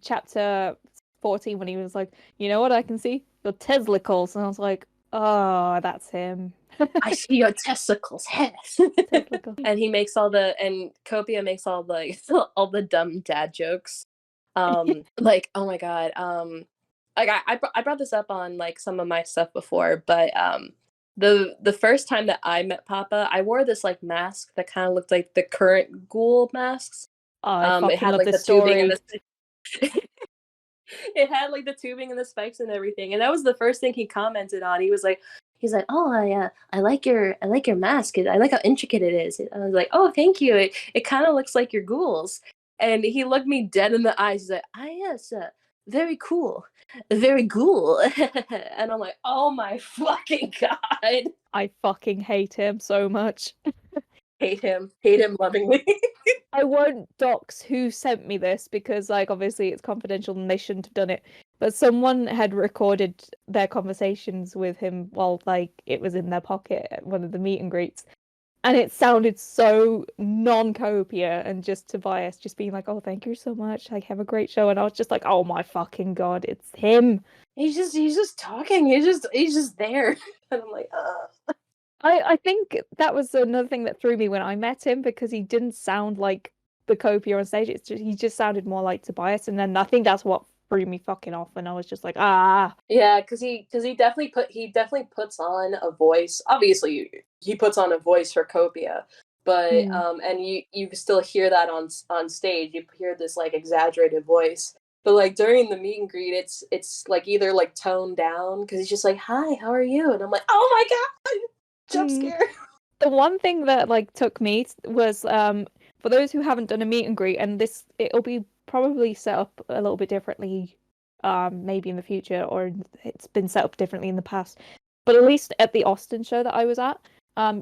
chapter 14 when he was like, you know what I can see? Your testicles, and I was like, oh, that's him. I see your testicles, and he makes and Copia makes all the all the dumb dad jokes. Like, oh my god, like I brought this up on like some of my stuff before, but the first time that I met Papa, I wore this like mask that kind of looked like the current ghoul masks. Oh, I It fucking had love like the this tubing story. and the it had like the tubing and the spikes and everything, and that was the first thing he commented on. He's like, oh, I like your mask. I like how intricate it is. I was like, oh, thank you. It kind of looks like your ghouls. And he looked me dead in the eyes. He's like, ah, yes, very cool, very ghoul. And I'm like, oh my fucking god, I fucking hate him so much. hate him lovingly. I won't dox who sent me this because, like, obviously it's confidential and they shouldn't have done it. But someone had recorded their conversations with him while, like, it was in their pocket at one of the meet and greets. And it sounded so non-Copia and just Tobias just being like, oh, thank you so much. Like, have a great show. And I was just like, oh my fucking god, it's him. He's just talking. He's just there. And I'm like, I think that was another thing that threw me when I met him because he didn't sound like the Copia on stage. He just sounded more like Tobias, and then I think that's what threw me fucking off. And I was just like, ah, yeah, because he definitely puts on a voice. Obviously, he puts on a voice for Copia, but and you still hear that on stage. You hear this like exaggerated voice. But like during the meet and greet, it's like either like toned down because he's just like, "Hi, how are you?" And I'm like, "Oh my god, jump scare!" The one thing that like took me was for those who haven't done a meet and greet, and it'll be probably set up a little bit differently, maybe in the future, or it's been set up differently in the past. But at least at the Austin show that I was at,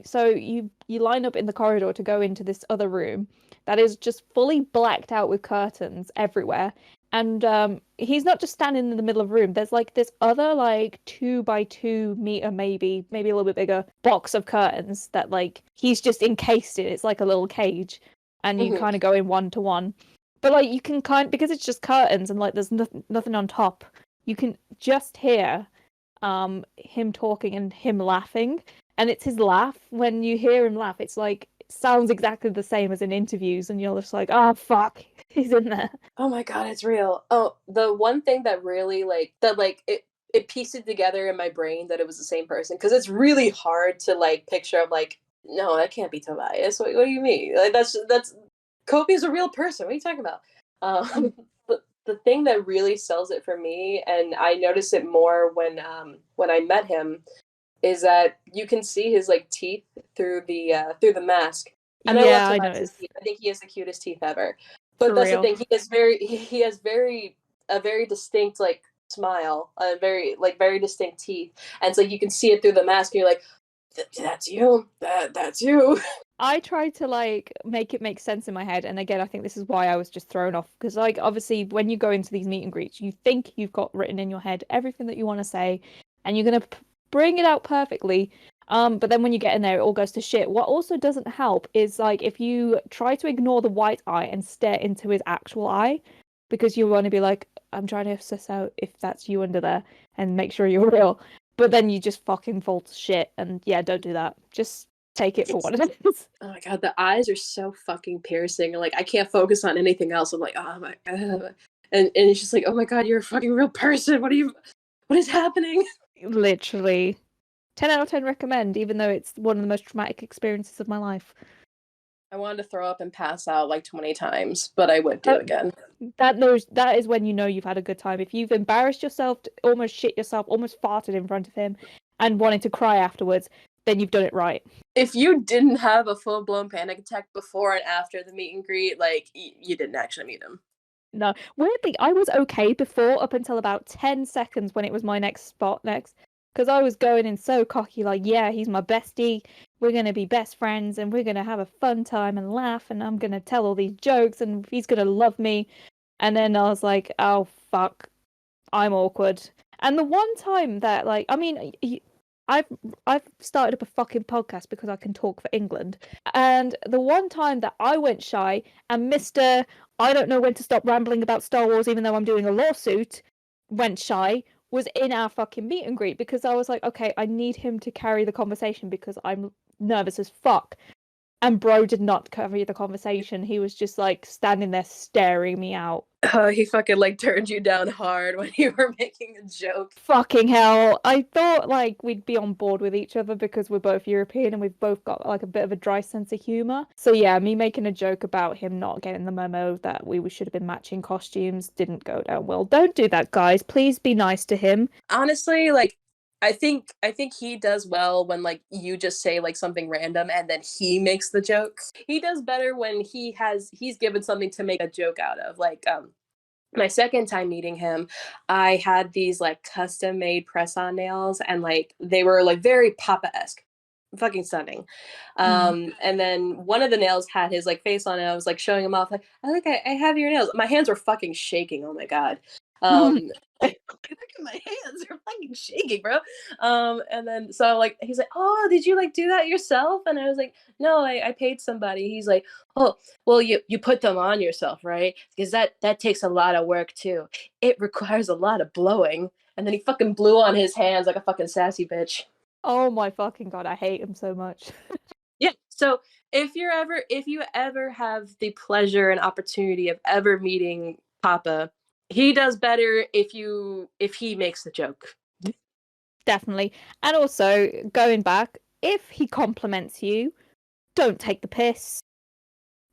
so you line up in the corridor to go into this other room that is just fully blacked out with curtains everywhere. And he's not just standing in the middle of the room. There's like this other like 2 by 2 meter, maybe a little bit bigger box of curtains that like he's just encased in. It's like a little cage, and you kind of go in 1-to-1. But like you can because it's just curtains and like there's nothing on top. You can just hear him talking and him laughing, and it's his laugh. When you hear him laugh, it's like it sounds exactly the same as in interviews, and you're just like, oh fuck. He's in there. Oh my god, it's real. Oh, the one thing that really it pieced it together in my brain that it was the same person, because it's really hard to like picture. I'm like, no, that can't be Tobias. What do you mean? Like that's Kobe's a real person. What are you talking about? But the thing that really sells it for me, and I noticed it more when I met him, is that you can see his like teeth through the mask. And yeah, I I love noticed. teeth. I think he has the cutest teeth ever. But For that's real. the thing. He has a very distinct like smile, a very distinct teeth, and so you can see it through the mask. And you're like, that's you. That's you. I tried to like make it make sense in my head, and again, I think this is why I was just thrown off because like obviously when you go into these meet and greets, you think you've got written in your head everything that you want to say, and you're gonna bring it out perfectly. But then when you get in there, it all goes to shit. What also doesn't help is like if you try to ignore the white eye and stare into his actual eye, because you want to be like, I'm trying to suss out if that's you under there and make sure you're real. But then you just fucking fall to shit. And yeah, don't do that. Just take it for what it is. Oh my god, the eyes are so fucking piercing. Like I can't focus on anything else. I'm like, oh my god. And it's just like, oh my god, you're a fucking real person. What is happening? Literally. 10 out of 10 recommend, even though it's one of the most traumatic experiences of my life. I wanted to throw up and pass out like 20 times, but I would do it again. That is when you know you've had a good time. If you've embarrassed yourself, almost shit yourself, almost farted in front of him, and wanted to cry afterwards, then you've done it right. If you didn't have a full-blown panic attack before and after the meet and greet, like, you didn't actually meet him. No. Weirdly, I was okay before up until about 10 seconds when it was my next spot next. Because I was going in so cocky, like, yeah, he's my bestie. we're going to be best friends and we're going to have a fun time and laugh and I'm going to tell all these jokes and he's going to love me. And then I was like, oh, fuck, I'm awkward. And the one time that, like, I mean, I've started up a fucking podcast because I can talk for England. And the one time that I went shy and Mr. I don't know when to stop rambling about Star Wars even though I'm doing a lawsuit went shy was in our fucking meet and greet because I was like, okay, I need him to carry the conversation because I'm nervous as fuck. And bro did not carry the conversation. He was just like standing there staring me out. Oh, he fucking like turned you down hard when you were making a joke. Fucking hell. I thought like we'd be on board with each other because we're both European and we've both got like a bit of a dry sense of humor. So yeah, me making a joke about him not getting the memo that we should have been matching costumes didn't go down well. Don't do that, guys. Please be nice to him. Honestly, like I think he does well when like you just say like something random and then he makes the joke. He does better when he's given something to make a joke out of. Like my second time meeting him, I had these like custom made press-on nails and like they were like very Papa-esque. Fucking stunning. And then one of the nails had his like face on it. I was like showing him off like, I have your nails. My hands were fucking shaking. Oh my god. Look at my hands, they're fucking shaking, bro. And then so like he's like, oh, did you like do that yourself? And I was like, no, I paid somebody. He's like, oh, well, you put them on yourself, right? Because that takes a lot of work too. It requires a lot of blowing. And then he fucking blew on his hands like a fucking sassy bitch. Oh my fucking god, I hate him so much. Yeah. So if you ever have the pleasure and opportunity of ever meeting Papa, he does better if he makes the joke. Definitely. And also, going back, if he compliments you, don't take the piss.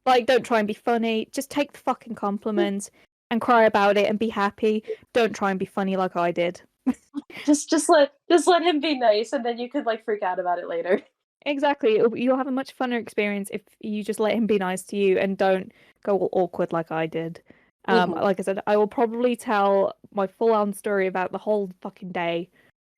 Like, don't try and be funny. Just take the fucking compliment and cry about it and be happy. Don't try and be funny like I did. just let him be nice, and then you could like freak out about it later. Exactly. You'll have a much funner experience if you just let him be nice to you and don't go all awkward like I did. Like I said, I will probably tell my full-on story about the whole fucking day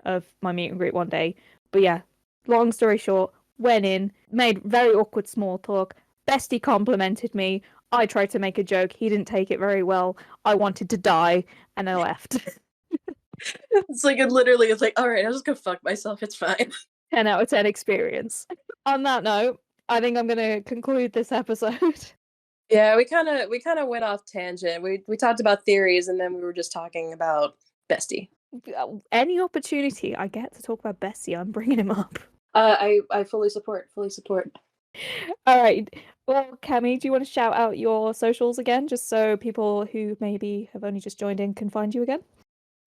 of my meet and greet one day. But yeah, long story short, went in, made very awkward small talk. Bestie complimented me. I tried to make a joke. He didn't take it very well. I wanted to die, and I left. It's like it literally is like, all right, I'll just go fuck myself. It's fine. 10 out of 10 experience. On that note, I think I'm gonna conclude this episode. Yeah, we kind of went off tangent. We talked about theories, and then we were just talking about Bestie. Any opportunity I get to talk about Bessie, I'm bringing him up. I fully support. Fully support. All right. Well, Camii, do you want to shout out your socials again, just so people who maybe have only just joined in can find you again?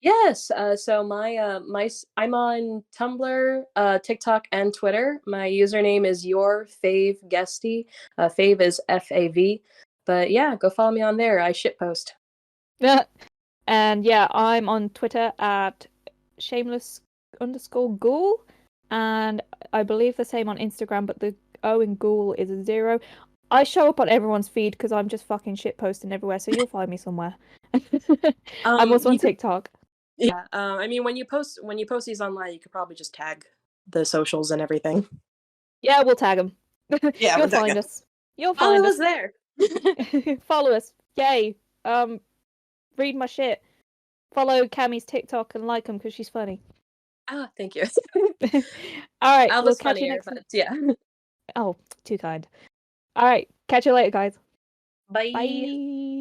Yes. So I'm on Tumblr, TikTok, and Twitter. My username is YourFavGhestie. Fave is FAV. But yeah, go follow me on there. I shitpost. Yeah. And yeah, I'm on Twitter at shameless_ghoul, and I believe the same on Instagram, but the O in ghoul is a 0. I show up on everyone's feed because I'm just fucking shitposting everywhere, so you'll find me somewhere. I'm also on TikTok. Yeah, I mean, when you post these online, you could probably just tag the socials and everything. Yeah, we'll tag them. Yeah, you'll find us. You'll find us there. Follow us. Yay. Read my shit. Follow Cami's TikTok and like them because she's funny. Ah, thank you. All right, Älva's we'll catch funnier, you next. but yeah. Oh, too kind. All right, catch you later, guys. Bye. Bye.